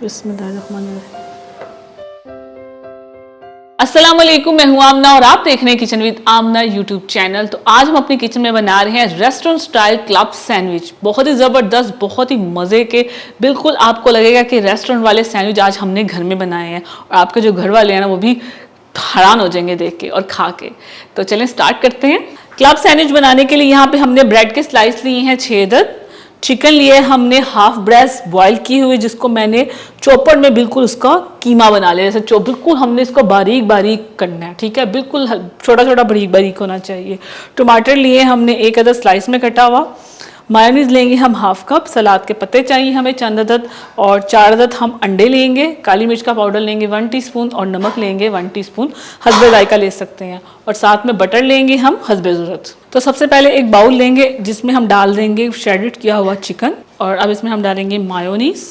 बिस्मिल्लाहिर्रहमानिर्रहीम। अस्सलाम वालेकुम, मैं हूं आमना और आप देख रहे हैं kitchen with Aamna YouTube channel. तो आज हम अपनी किचन में बना रहे हैं रेस्टोरेंट स्टाइल क्लब सैंडविच। बहुत ही ज़बरदस्त, बहुत ही मज़े के, बिल्कुल आपको लगेगा कि रेस्टोरेंट वाले सैंडविच आज हमने घर में बनाए हैं और आपके जो घर वाले हैं ना वो भी हैरान हो जाएंगे देख के और खा के। तो चलें स्टार्ट करते हैं। क्लब सैंडविच बनाने के लिए यहाँ पे हमने ब्रेड के स्लाइस लिए हैं 6 अदद। चिकन लिए हमने हाफ ब्रेस्ट बॉईल की हुई, जिसको मैंने चॉपर में बिल्कुल उसका कीमा बना लिया। जैसे बिल्कुल हमने इसको बारीक बारीक करना है, ठीक है, बिल्कुल छोटा छोटा बारीक बारीक होना चाहिए। टमाटर लिए हमने 1 अदद स्लाइस में कटा हुआ। मायोनीज लेंगे हम हाफ कप। सलाद के पत्ते चाहिए हमें चंद अदद और 4 अदद हम अंडे लेंगे। काली मिर्च का पाउडर लेंगे 1 टीस्पून और नमक लेंगे 1 टीस्पून, हस्बे जायका ले सकते हैं। और साथ में बटर लेंगे हम हस्बे ज़रूरत। तो सबसे पहले एक बाउल लेंगे जिसमें हम डाल देंगे श्रेडेड किया हुआ चिकन और अब इसमें हम डालेंगे मायोनीज।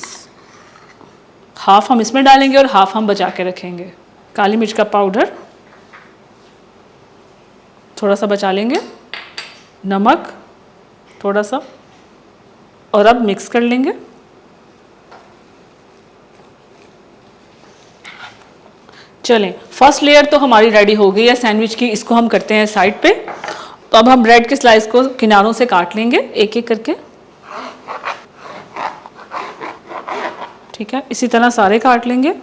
हाफ हम इसमें डालेंगे और हाफ हम बचा के रखेंगे। काली मिर्च का पाउडर थोड़ा सा बचा लेंगे, नमक थोड़ा सा, और अब मिक्स कर लेंगे। चलें, फर्स्ट लेयर तो हमारी रेडी हो गई है सैंडविच की। इसको हम करते हैं साइड पे। तो अब हम ब्रेड के स्लाइस को किनारों से काट लेंगे एक एक करके, ठीक है, इसी तरह सारे काट लेंगे।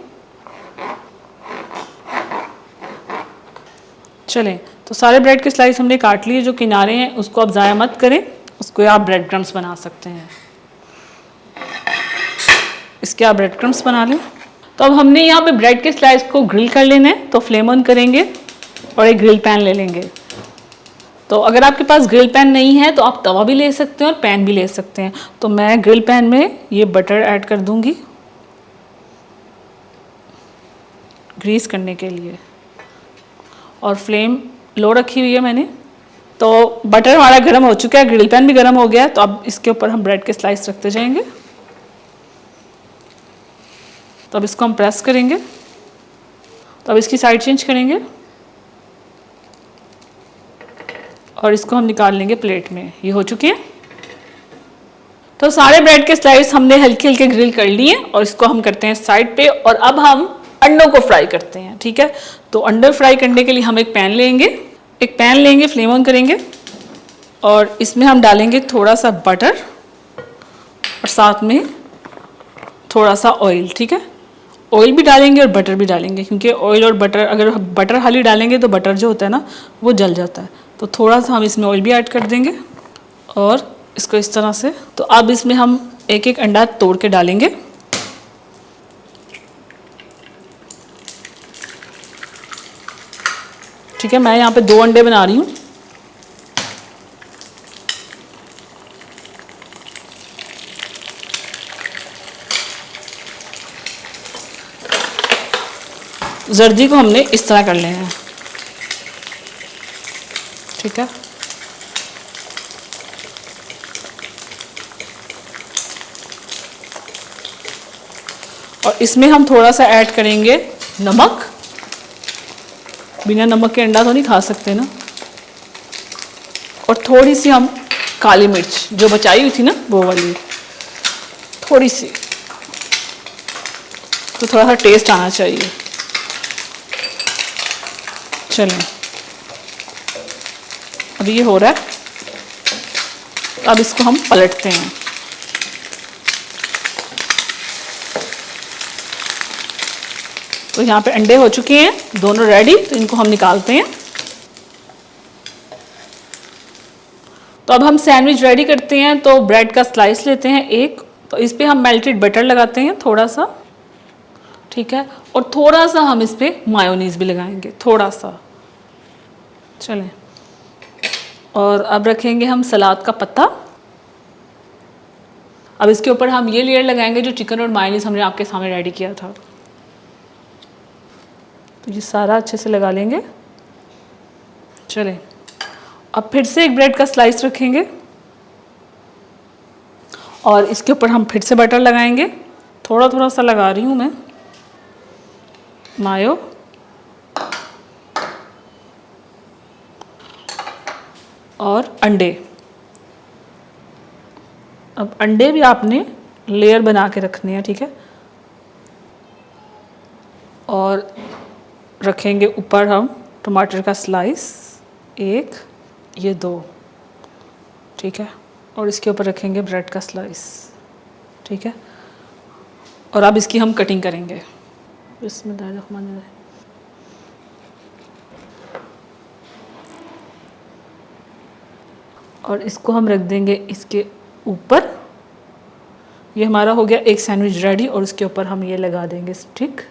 चलें, तो सारे ब्रेड के स्लाइस हमने काट लिए। जो किनारे हैं उसको आप ज़ाया मत करें, उसको आप ब्रेड क्रम्स बना सकते हैं। इसके आप ब्रेड क्रम्स बना लें। तो अब हमने यहाँ पे ब्रेड के स्लाइस को ग्रिल कर लेना है। तो फ्लेम ऑन करेंगे और एक ग्रिल पैन ले लेंगे। तो अगर आपके पास ग्रिल पैन नहीं है तो आप तवा भी ले सकते हैं और पैन भी ले सकते हैं। तो मैं ग्रिल पैन में ये बटर ऐड कर दूंगी ग्रीस करने के लिए, और फ्लेम लो रखी हुई है मैंने। तो बटर हमारा गर्म हो चुका है, ग्रिल पैन भी गर्म हो गया है। तो अब इसके ऊपर हम ब्रेड के स्लाइस रखते जाएंगे। तो अब इसको हम प्रेस करेंगे। तो अब इसकी साइड चेंज करेंगे और इसको हम निकाल लेंगे प्लेट में। ये हो चुकी है। तो सारे ब्रेड के स्लाइस हमने हल्के हल्के ग्रिल कर लिए और इसको हम करते हैं साइड पे। और अब हम अंडों को फ्राई करते हैं, ठीक है। तो अंडे फ्राई करने के लिए हम एक पैन लेंगे, फ्लेम ऑन करेंगे और इसमें हम डालेंगे थोड़ा सा बटर और साथ में थोड़ा सा ऑयल, ठीक है। ऑयल भी डालेंगे और बटर भी डालेंगे, क्योंकि ऑयल और बटर, अगर बटर खाली डालेंगे तो बटर जो होता है ना वो जल जाता है। तो थोड़ा सा हम इसमें ऑयल भी ऐड कर देंगे और इसको इस तरह से। तो अब इसमें हम एक एक अंडा तोड़ के डालेंगे। ठीक है, मैं यहाँ पे 2 अंडे बना रही हूँ। जर्दी को हमने इस तरह कर लेना है, ठीक है। और इसमें हम थोड़ा सा ऐड करेंगे नमक। बिना नमक के अंडा तो नहीं खा सकते ना। और थोड़ी सी हम काली मिर्च जो बचाई हुई थी ना वो वाली, थोड़ी सी, तो थोड़ा सा टेस्ट आना चाहिए। चलें, अब ये हो रहा है। अब इसको हम पलटते हैं। तो यहाँ पे अंडे हो चुके हैं दोनों रेडी। तो इनको हम निकालते हैं। तो अब हम सैंडविच रेडी करते हैं। तो ब्रेड का स्लाइस लेते हैं एक, तो इस पे हम मेल्टेड बटर लगाते हैं थोड़ा सा, ठीक है। और थोड़ा सा हम इस पे मायोनीज भी लगाएंगे, थोड़ा सा। चलें, और अब रखेंगे हम सलाद का पत्ता। अब इसके ऊपर हम ये लेयर लगाएंगे जो चिकन और मायोनीज हमने आपके सामने रेडी किया था। तो ये सारा अच्छे से लगा लेंगे। चलें, अब फिर से एक ब्रेड का स्लाइस रखेंगे और इसके ऊपर हम फिर से बटर लगाएंगे। थोड़ा थोड़ा सा लगा रही हूँ मैं मायो। और अंडे। अब अंडे भी आपने लेयर बना के रखने हैं, ठीक है। और रखेंगे ऊपर हम टमाटर का स्लाइस, एक, ये 2, ठीक है। और इसके ऊपर रखेंगे ब्रेड का स्लाइस, ठीक है। और अब इसकी हम कटिंग करेंगे। बिस्मिल्लाहिर्रहमानिर्रहीम। और इसको हम रख देंगे इसके ऊपर। ये हमारा हो गया एक सैंडविच रेडी और उसके ऊपर हम ये लगा देंगे स्टिक।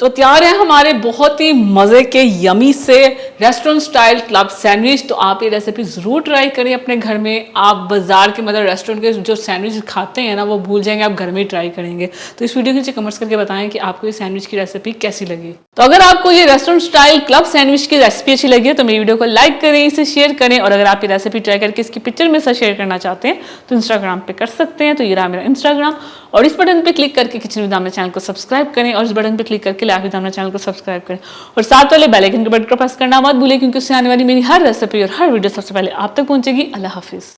तो तैयार है हमारे बहुत ही मज़े के यमी से रेस्टोरेंट स्टाइल क्लब सैंडविच। तो आप ये रेसिपी ज़रूर ट्राई करें अपने घर में। आप बाजार के मतलब रेस्टोरेंट के जो सैंडविच खाते हैं ना वो भूल जाएंगे, आप घर में ही ट्राई करेंगे। तो इस वीडियो के नीचे कमेंट्स करके बताएं कि आपको ये सैंडविच की रेसिपी कैसी लगी। तो अगर आपको ये रेस्टोरेंट स्टाइल क्लब सैंडविच की रेसिपी अच्छी लगी है तो मेरी वीडियो को लाइक करें, इसे शेयर करें। और अगर आप ये रेसिपी ट्राई करके इसकी पिक्चर में से शेयर करना चाहते हैं तो इंस्टाग्राम पे कर सकते हैं। तो ये रहा मेरा इंस्टाग्राम, और इस बटन पे क्लिक करके किचन विद आमना चैनल को सब्सक्राइब करें, और इस बटन पे क्लिक करके लाइव विद आमना चैनल को सब्सक्राइब करें, और साथ वाले बेल आइकन के बटन को प्रेस करना मत भूलें, क्योंकि उससे आने वाली मेरी हर रेसिपी और हर वीडियो सबसे पहले आप तक पहुंचेगी। अल्लाह हाफिज।